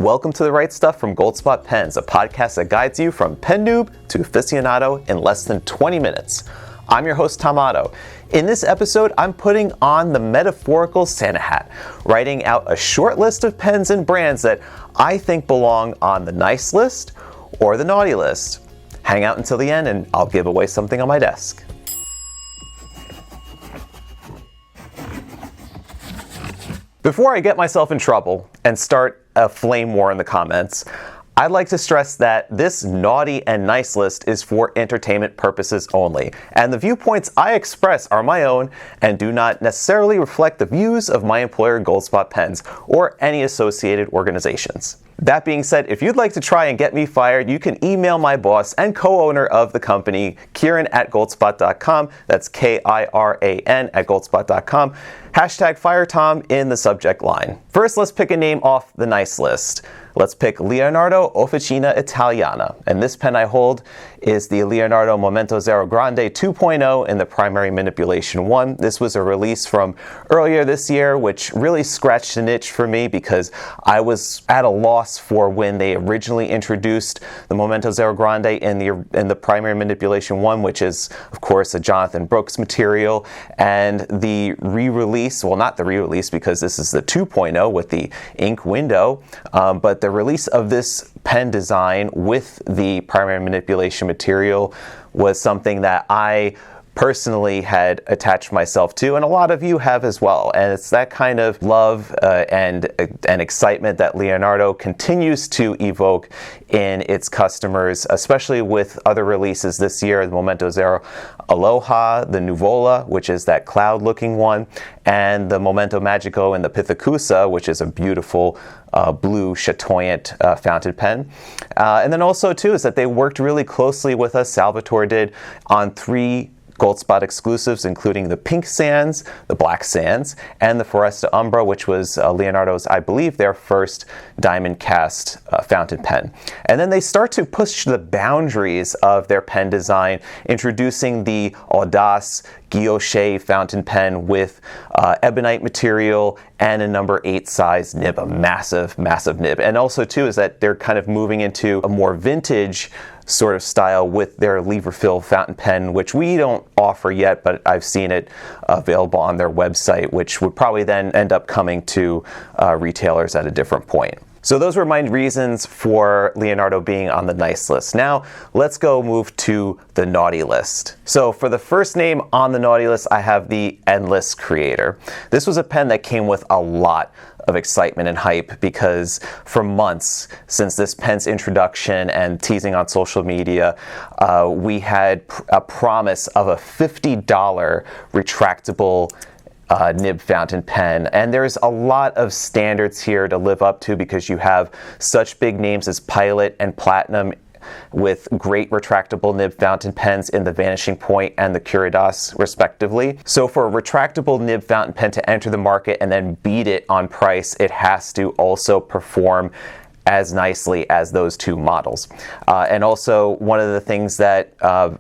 Welcome to The Right Stuff from Goldspot Pens, a podcast that guides you from pen noob to aficionado in less than 20 minutes. I'm your host, Tom Otto. In this episode, I'm putting on the metaphorical Santa hat, writing out a short list of pens and brands that I think belong on the nice list or the naughty list. Hang out until the end and I'll give away something on my desk. Before I get myself in trouble and start a flame war in the comments, I'd like to stress that this naughty and nice list is for entertainment purposes only, and the viewpoints I express are my own and do not necessarily reflect the views of my employer Goldspot Pens or any associated organizations. That being said, if you'd like to try and get me fired, you can email my boss and co-owner of the company, Kieran at goldspot.com. That's Kiran at goldspot.com. Hashtag FireTom in the subject line. First, let's pick a name off the nice list. Let's pick Leonardo Officina Italiana. And this pen I hold is the Leonardo Momento Zero Grande 2.0 in the primary manipulation 1. This was a release from earlier this year, which really scratched an itch for me because I was at a loss for when they originally introduced the Momento Zero Grande in the primary manipulation 1, which is, of course, a Jonathan Brooks material, and the re-release, well, not the re-release because this is the 2.0 with the ink window, but the release of this pen design with the primary manipulation material was something that I personally had attached myself to, and a lot of you have as well. And it's that kind of love and excitement that Leonardo continues to evoke in its customers, especially with other releases this year, the Momento Zero Aloha, the Nuvola, which is that cloud-looking one, and the Momento Magico and the Pithecusa, which is a beautiful blue chatoyant fountain pen. And then also, too, is that they worked really closely with us, Salvatore did, on 3 Goldspot exclusives, including the Pink Sands, the Black Sands, and the Foresta Umbra, which was Leonardo's, I believe, their first diamond cast fountain pen. And then they start to push the boundaries of their pen design, introducing the Audace Guilloche fountain pen with ebonite material and a number 8 size nib, a massive, massive nib. And also, too, is that they're kind of moving into a more vintage sort of style with their lever fill fountain pen, which we don't offer yet, but I've seen it available on their website, which would probably then end up coming to retailers at a different point. So those were my reasons for Leonardo being on the nice list. Now, let's go move to the naughty list. So for the first name on the naughty list, I have the Endless Creator. This was a pen that came with a lot of excitement and hype because for months since this pen's introduction and teasing on social media, we had a promise of a $50 retractable nib fountain pen, and there's a lot of standards here to live up to because you have such big names as Pilot and Platinum with great retractable nib fountain pens in the Vanishing Point and the Curadas, respectively. So for a retractable nib fountain pen to enter the market and then beat it on price, it has to also perform as nicely as those 2 models. And also, one of the things that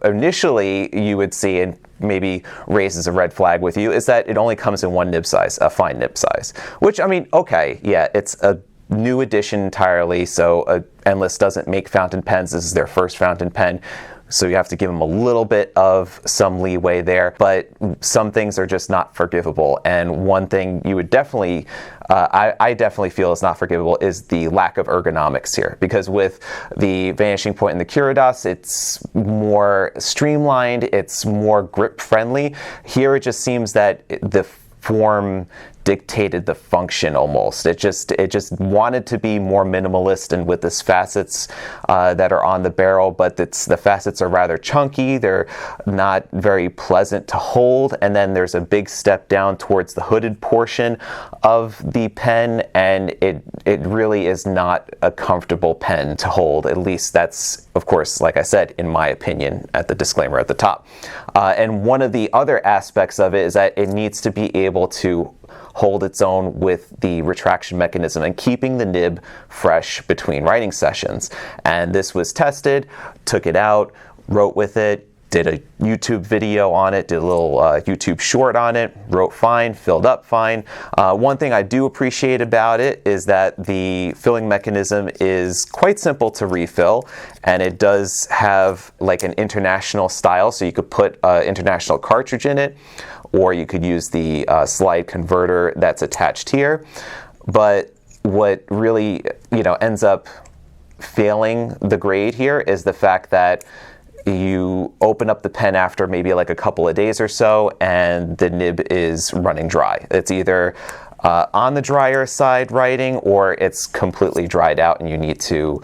initially you would see and maybe raises a red flag with you is that it only comes in 1 nib size, a fine nib size. Which, I mean, okay, yeah, it's a new edition entirely, so Endless doesn't make fountain pens. This is their first fountain pen, so you have to give them a little bit of some leeway there, but some things are just not forgivable. And one thing you would definitely, I definitely feel is not forgivable is the lack of ergonomics here, because with the Vanishing Point and the Curadas, it's more streamlined, it's more grip friendly. Here it just seems that the form dictated the function almost. It just wanted to be more minimalist, and with the facets that are on the barrel, but the facets are rather chunky, they're not very pleasant to hold, and then there's a big step down towards the hooded portion of the pen, and it really is not a comfortable pen to hold. At least that's, of course, like I said, in my opinion, at the disclaimer at the top. And one of the other aspects of it is that it needs to be able to hold its own with the retraction mechanism and keeping the nib fresh between writing sessions. And this was tested, took it out, wrote with it, did a YouTube video on it, did a little YouTube short on it, wrote fine, filled up fine. One thing I do appreciate about it is that the filling mechanism is quite simple to refill, and it does have like an international style, so you could put an international cartridge in it, or you could use the slide converter that's attached here. But what really, ends up failing the grade here is the fact that you open up the pen after maybe like a couple of days or so, and the nib is running dry. It's either on the drier side writing, or it's completely dried out and you need to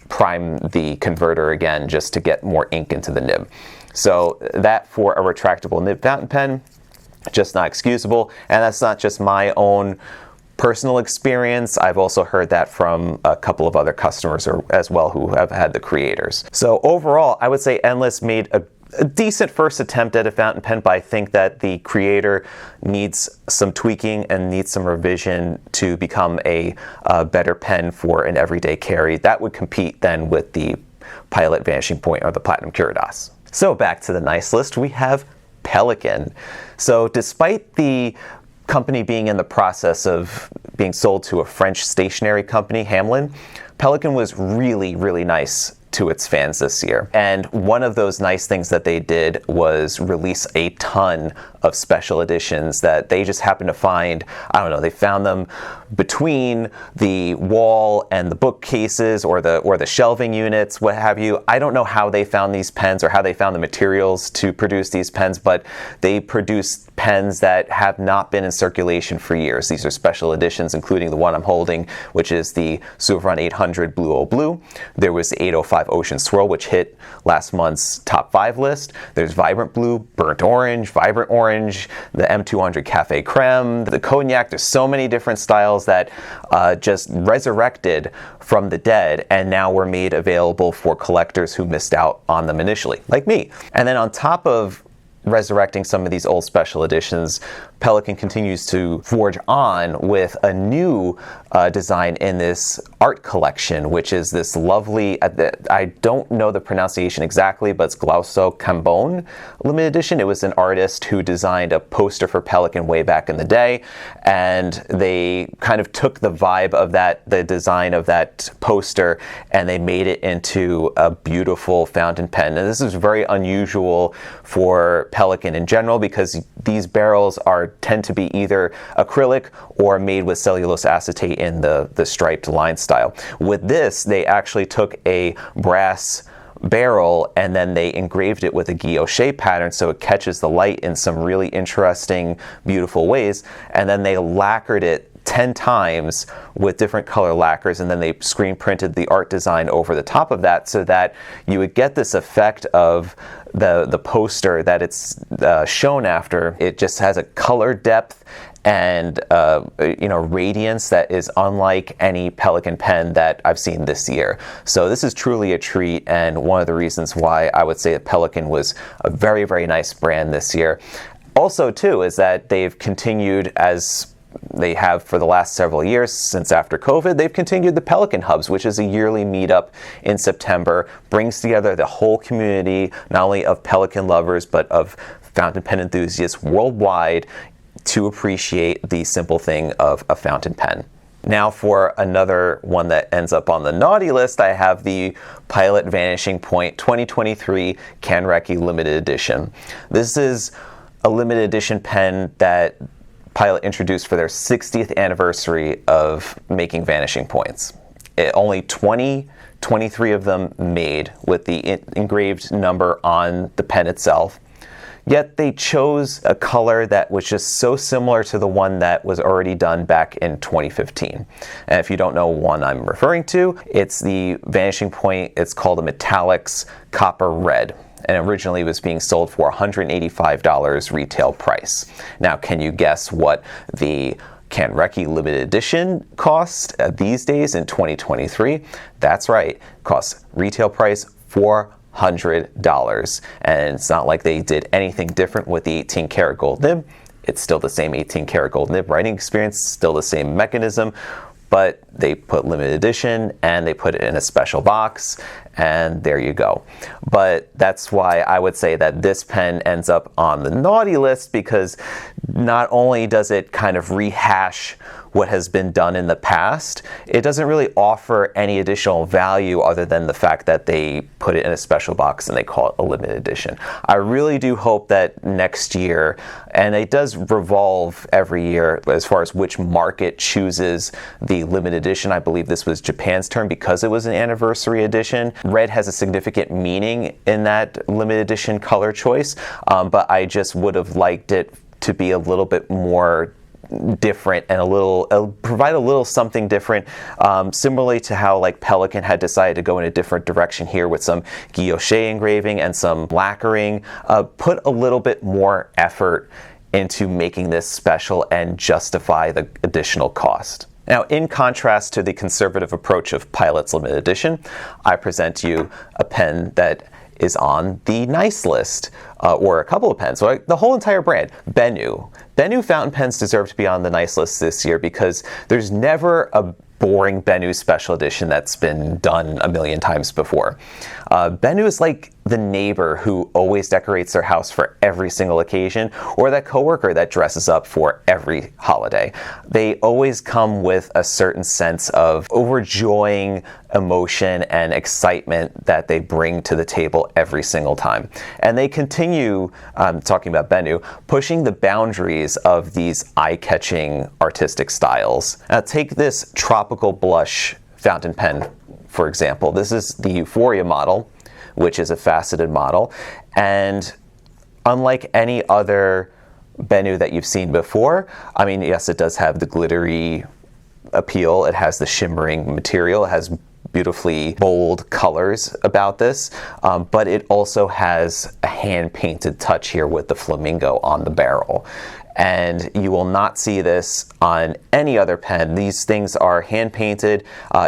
prime the converter again just to get more ink into the nib. So that, for a retractable nib fountain pen, just not excusable. And that's not just my own personal experience. I've also heard that from a couple of other customers as well who have had the creators. So overall, I would say Endless made a decent first attempt at a fountain pen, but I think that the creator needs some tweaking and needs some revision to become a better pen for an everyday carry that would compete then with the Pilot Vanishing Point or the Platinum Curadas. So back to the nice list, we have Pelikan. So despite the company being in the process of being sold to a French stationery company, Hamelin, Pelikan was really, really nice to its fans this year. And one of those nice things that they did was release a ton of special editions that they just happened to find. I don't know, they found them between the wall and the bookcases or the shelving units, what have you. I don't know how they found these pens or how they found the materials to produce these pens, but they produced pens that have not been in circulation for years. These are special editions, including the one I'm holding, which is the Souverain 800 Blue Old Blue. There was the 805 Ocean Swirl, which hit last month's top 5 list. There's Vibrant Blue, Burnt Orange, Vibrant Orange, the M200 Cafe Creme, the Cognac. There's so many different styles that just resurrected from the dead and now were made available for collectors who missed out on them initially, like me. And then on top of resurrecting some of these old special editions, Pelikan continues to forge on with a new design in this art collection, which is this lovely, I don't know the pronunciation exactly, but it's Glauso Cambone limited edition. It was an artist who designed a poster for Pelikan way back in the day, and they kind of took the vibe of the design of that poster, and they made it into a beautiful fountain pen. And this is very unusual for Pelikan in general, because these barrels tend to be either acrylic or made with cellulose acetate in the striped line style. With this, they actually took a brass barrel and then they engraved it with a guilloche pattern so it catches the light in some really interesting, beautiful ways, and then they lacquered it 10 times with different color lacquers, and then they screen printed the art design over the top of that so that you would get this effect of the poster that it's shown after. It just has a color depth and radiance that is unlike any Pelikan pen that I've seen this year. So this is truly a treat, and one of the reasons why I would say that Pelikan was a very, very nice brand this year. Also, too, is that they've continued, as they have for the last several years since after COVID, they've continued the Pelikan Hubs, which is a yearly meetup in September, brings together the whole community, not only of Pelikan lovers, but of fountain pen enthusiasts worldwide, to appreciate the simple thing of a fountain pen. Now for another one that ends up on the naughty list, I have the Pilot Vanishing Point 2023 Kanreki Limited Edition. This is a limited edition pen that Pilot introduced for their 60th anniversary of making Vanishing Points. Only 23 of them made with the engraved number on the pen itself. Yet they chose a color that was just so similar to the one that was already done back in 2015. And if you don't know one I'm referring to, it's the Vanishing Point. It's called a Metallics Copper Red, and originally was being sold for $185 retail price. Now, can you guess what the Kanreki limited edition costs these days in 2023? That's right, costs retail price $400. And it's not like they did anything different with the 18 karat gold nib. It's still the same 18 karat gold nib writing experience, still the same mechanism. but they put limited edition and they put it in a special box, and there you go. But that's why I would say that this pen ends up on the naughty list, because not only does it kind of rehash what has been done in the past, it doesn't really offer any additional value other than the fact that they put it in a special box and they call it a limited edition. I really do hope that next year, and it does revolve every year as far as which market chooses the limited edition. I believe this was Japan's turn because it was an anniversary edition. Red has a significant meaning in that limited edition color choice, but I just would have liked it to be a little bit more different and provide a little something different, similarly to how like Pelikan had decided to go in a different direction here with some guilloche engraving and some lacquering. Put a little bit more effort into making this special and justify the additional cost. Now, in contrast to the conservative approach of Pilot's limited edition, I present to you a pen that is on the nice list, or a couple of pens, so the whole entire brand, Benu. Benu fountain pens deserve to be on the nice list this year because there's never a boring Benu special edition that's been done a million times before. Benu is like the neighbor who always decorates their house for every single occasion, or that coworker that dresses up for every holiday. They always come with a certain sense of overjoying emotion and excitement that they bring to the table every single time. And they continue, talking about Benu, pushing the boundaries of these eye-catching artistic styles. Now take this tropical blush fountain pen, for example. This is the Euphoria model, which is a faceted model, and unlike any other Benu that you've seen before, I mean, yes, it does have the glittery appeal, it has the shimmering material, it has beautifully bold colors about this, but it also has a hand-painted touch here with the flamingo on the barrel. And you will not see this on any other pen. These things are hand-painted,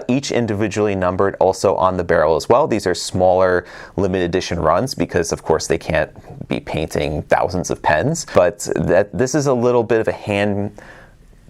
each individually numbered, also on the barrel as well. These are smaller limited edition runs because, of course, they can't be painting thousands of pens. But this is a little bit of a hand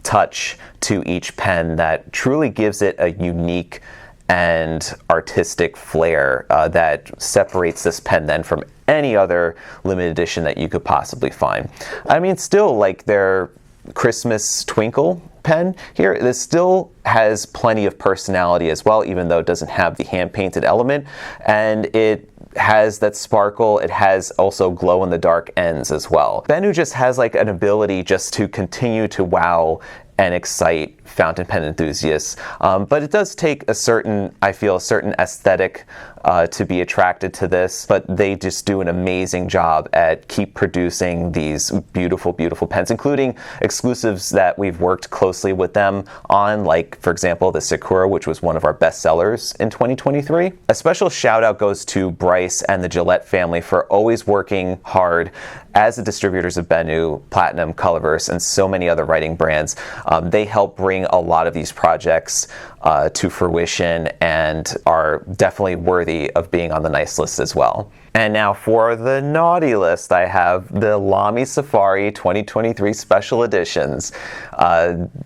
touch to each pen that truly gives it a unique and artistic flair that separates this pen then from any other limited edition that you could possibly find. I mean, still, like their Christmas Twinkle pen here, this still has plenty of personality as well, even though it doesn't have the hand-painted element, and it has that sparkle. It has also glow-in-the-dark ends as well. Benu just has like an ability just to continue to wow and excite fountain pen enthusiasts, but it does take a certain, I feel, a certain aesthetic to be attracted to this, but they just do an amazing job at keep producing these beautiful, beautiful pens, including exclusives that we've worked closely with them on, like, for example, the Sakura, which was one of our best sellers in 2023. A special shout out goes to Bryce and the Gillette family for always working hard as the distributors of Benu, Platinum, Colorverse, and so many other writing brands. They help bring a lot of these projects to fruition and are definitely worthy of being on the nice list as well. And now for the naughty list, I have the Lamy Safari 2023 special editions.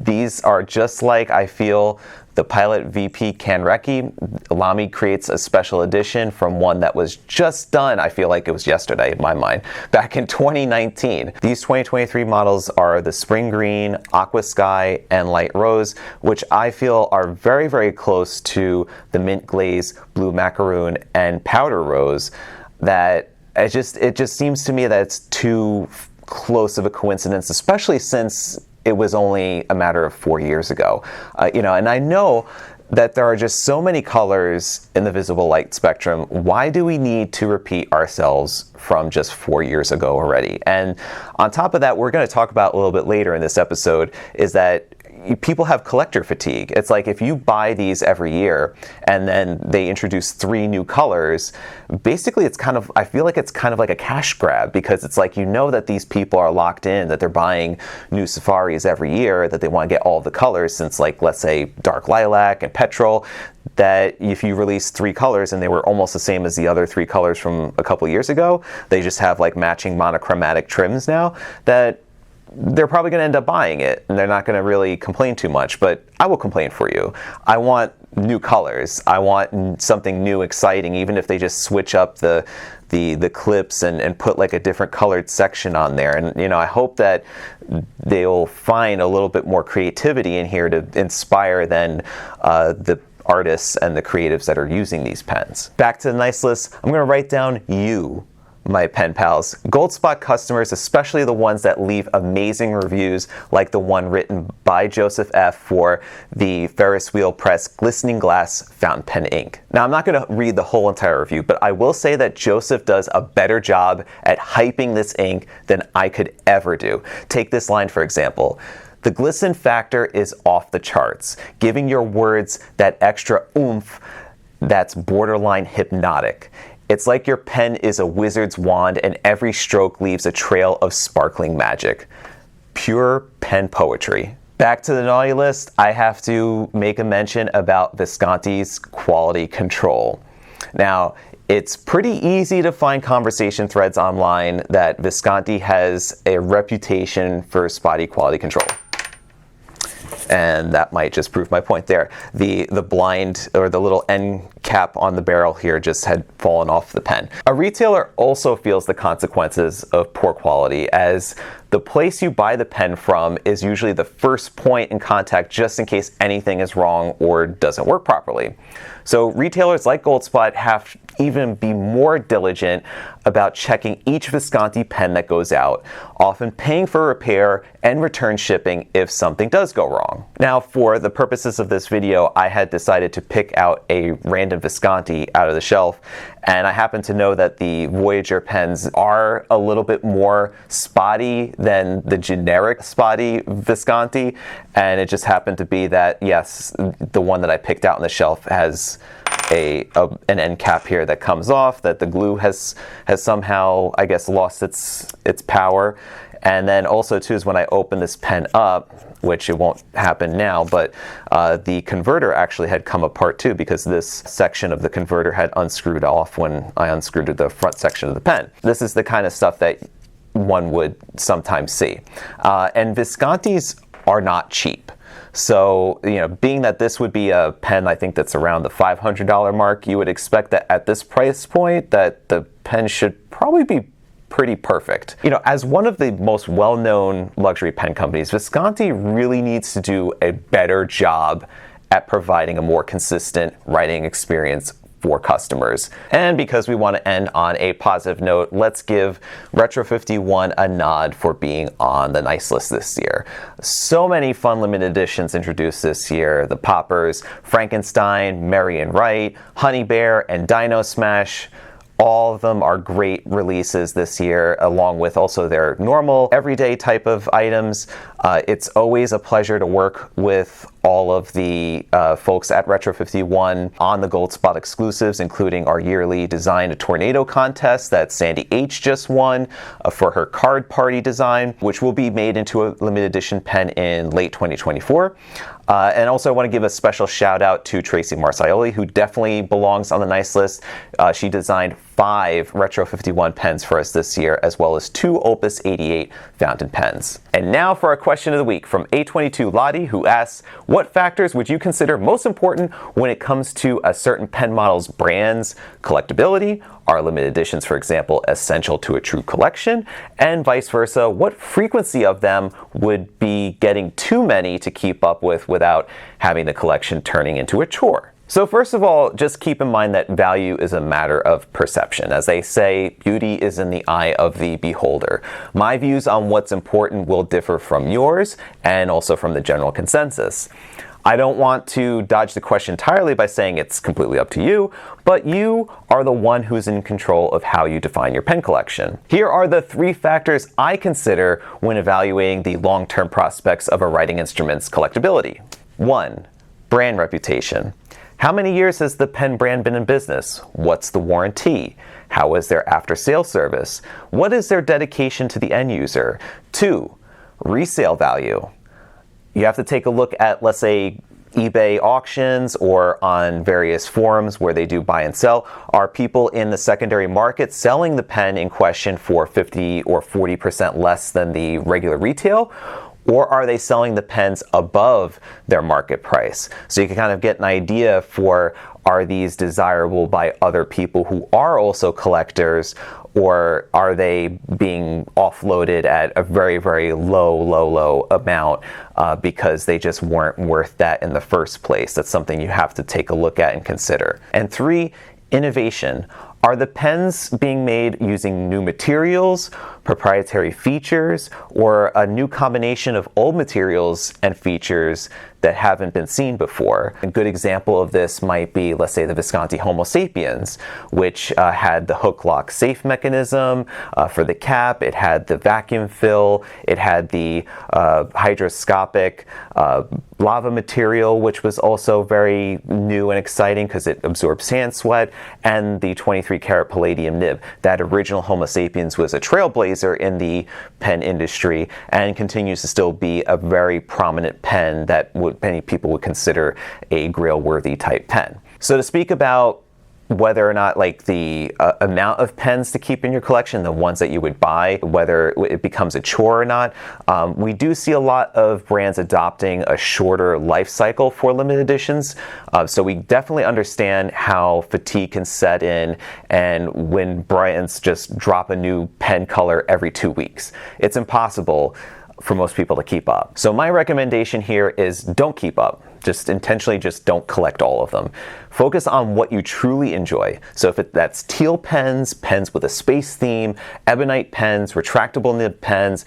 These are just like, I feel, the Pilot VP Kanreki. Lamy creates a special edition from one that was just done, I feel like it was yesterday in my mind, back in 2019. These 2023 models are the Spring Green, Aqua Sky, and Light Rose, which I feel are very, very close to the Mint Glaze, Blue Macaroon, and Powder Rose. That it just seems to me that it's too close of a coincidence, especially since it was only a matter of 4 years ago. And I know that there are just so many colors in the visible light spectrum. Why do we need to repeat ourselves from just 4 years ago already? And on top of that, we're going to talk about a little bit later in this episode, is that people have collector fatigue. It's like if you buy these every year and then they introduce 3 new colors, basically it's kind of, I feel like it's kind of like a cash grab, because it's like, you know, that these people are locked in, that they're buying new safaris every year, that they want to get all the colors, since, like, let's say Dark Lilac and Petrol, that if you release 3 colors and they were almost the same as the other 3 colors from a couple years ago, they just have like matching monochromatic trims now, that they're probably going to end up buying it, and they're not going to really complain too much, but I will complain for you. I want new colors. I want something new, exciting, even if they just switch up the clips and put like a different colored section on there. And you know, I hope that they'll find a little bit more creativity in here to inspire than the artists and the creatives that are using these pens. Back to the nice list, I'm going to write down you, my pen pals. Goldspot customers, especially the ones that leave amazing reviews like the one written by Joseph F. for the Ferris wheel press glistening glass fountain pen ink. Now, I'm not going to read the whole entire review, but I will say that Joseph does a better job at hyping this ink than I could ever do. Take this line, for example. The glisten factor is off the charts, giving your words that extra oomph that's borderline hypnotic. It's like your pen is a wizard's wand and every stroke leaves a trail of sparkling magic. Pure pen poetry. Back to the naughty list, I have to make a mention about Visconti's quality control. Now, it's pretty easy to find conversation threads online that Visconti has a reputation for spotty quality control. And that might just prove my point there. The blind, or the little end cap on the barrel here, just had fallen off the pen. A retailer also feels the consequences of poor quality, as the place you buy the pen from is usually the first point in contact just in case anything is wrong or doesn't work properly. So retailers like Goldspot have to even be more diligent about checking each Visconti pen that goes out, often paying for repair and return shipping if something does go wrong. Now, for the purposes of this video, I had decided to pick out a random Visconti out of the shelf, and I happen to know that the Voyager pens are a little bit more spotty than the generic spotty Visconti, and it just happened to be that, yes, the one that I picked out on the shelf has an end cap here that comes off, that the glue has somehow, I guess, lost its power. And then also too is when I open this pen up, which it won't happen now, but the converter actually had come apart too, because this section of the converter had unscrewed off when I unscrewed the front section of the pen. This is the kind of stuff that one would sometimes see. And Viscontis are not cheap. So, you know, being that this would be a pen, I think that's around the $500 mark, you would expect that at this price point that the pen should probably be pretty perfect. You know, as one of the most well-known luxury pen companies, Visconti really needs to do a better job at providing a more consistent writing experience for customers. And because we want to end on a positive note, let's give Retro 51 a nod for being on the nice list this year. So many fun limited editions introduced this year. The Poppers, Frankenstein, Merry and Right, Honey Bear, and Dino Smash. All of them are great releases this year, along with also their normal, everyday type of items. It's always a pleasure to work with all of the folks at Retro 51 on the Goldspot exclusives, including our yearly Design a Tornado contest that Sandy H just won for her card party design, which will be made into a limited edition pen in late 2024. And also I want to give a special shout out to Tracy Marcioli, who definitely belongs on the nice list. She designed 5 Retro 51 pens for us this year, as well as 2 Opus 88 fountain pens. And now for our question of the week from A22 Lottie, who asks, what factors would you consider most important when it comes to a certain pen model's brand's collectability? Are limited editions, for example, essential to a true collection? And vice versa, what frequency of them would be getting too many to keep up with without having the collection turning into a chore? So first of all, just keep in mind that value is a matter of perception. As they say, beauty is in the eye of the beholder. My views on what's important will differ from yours and also from the general consensus. I don't want to dodge the question entirely by saying it's completely up to you, but you are the one who's in control of how you define your pen collection. Here are the 3 factors I consider when evaluating the long-term prospects of a writing instrument's collectability. 1. Brand reputation. How many years has the pen brand been in business? What's the warranty? How is their after-sale service? What is their dedication to the end user? 2. Resale value. You have to take a look at, let's say, eBay auctions or on various forums where they do buy and sell? Are people in the secondary market selling the pen in question for 50 or 40% less than the regular retail? Or are they selling the pens above their market price? So you can kind of get an idea for, are these desirable by other people who are also collectors, or are they being offloaded at a very, very low amount because they just weren't worth that in the first place? That's something you have to take a look at and consider. And 3, innovation. Are the pens being made using new materials, proprietary features, or a new combination of old materials and features that haven't been seen before? A good example of this might be, let's say, the Visconti Homo sapiens, which had the hook lock safe mechanism for the cap, it had the vacuum fill, it had the hydroscopic lava material, which was also very new and exciting because it absorbs sand sweat, and the 23 karat palladium nib. That original Homo sapiens was a trailblazer in the pen industry and continues to still be a very prominent pen that many people would consider a grail-worthy type pen. So to speak about whether or not like the amount of pens to keep in your collection, the ones that you would buy, whether it becomes a chore or not, we do see a lot of brands adopting a shorter life cycle for limited editions. So we definitely understand how fatigue can set in and when brands just drop a new pen color every 2 weeks. It's impossible for most people to keep up. So my recommendation here is don't keep up. Just intentionally just don't collect all of them. Focus on what you truly enjoy. So if that's teal pens, pens with a space theme, ebonite pens, retractable nib pens,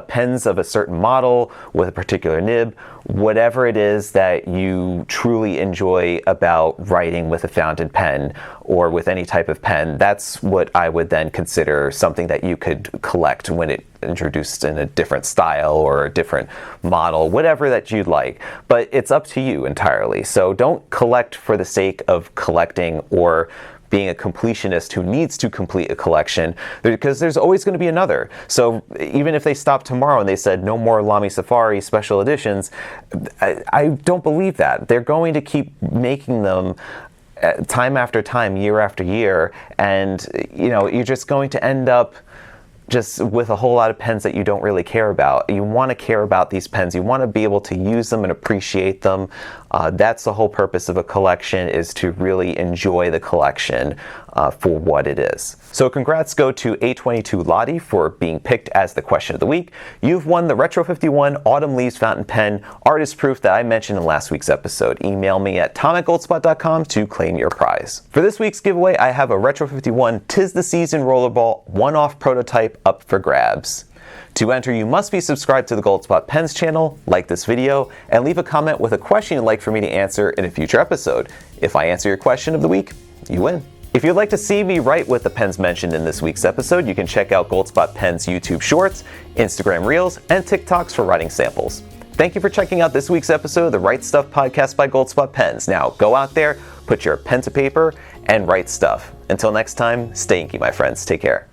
pens of a certain model with a particular nib, whatever it is that you truly enjoy about writing with a fountain pen or with any type of pen, that's what I would then consider something that you could collect when it introduced in a different style or a different model, whatever that you'd like. But it's up to you entirely. So don't collect for the sake of collecting or being a completionist who needs to complete a collection, because there's always going to be another. So even if they stopped tomorrow and they said no more Lamy Safari special editions, I don't believe that. They're going to keep making them time after time, year after year, and you're just going to end up just with a whole lot of pens that you don't really care about. You want to care about these pens. You want to be able to use them and appreciate them. That's the whole purpose of a collection, is to really enjoy the collection for what it is. So congrats go to A22 Lottie for being picked as the question of the week. You've won the Retro 51 Autumn Leaves Fountain Pen Artist Proof that I mentioned in last week's episode. Email me at tom@goldspot.com to claim your prize. For this week's giveaway, I have a Retro 51 Tis the Season Rollerball one-off prototype up for grabs. To enter, you must be subscribed to the Goldspot Pens channel, like this video, and leave a comment with a question you'd like for me to answer in a future episode. If I answer your question of the week, you win. If you'd like to see me write with the pens mentioned in this week's episode, you can check out Goldspot Pens YouTube Shorts, Instagram Reels, and TikToks for writing samples. Thank you for checking out this week's episode of the Write Stuff podcast by Goldspot Pens. Now, go out there, put your pen to paper, and write stuff. Until next time, stay inky, my friends. Take care.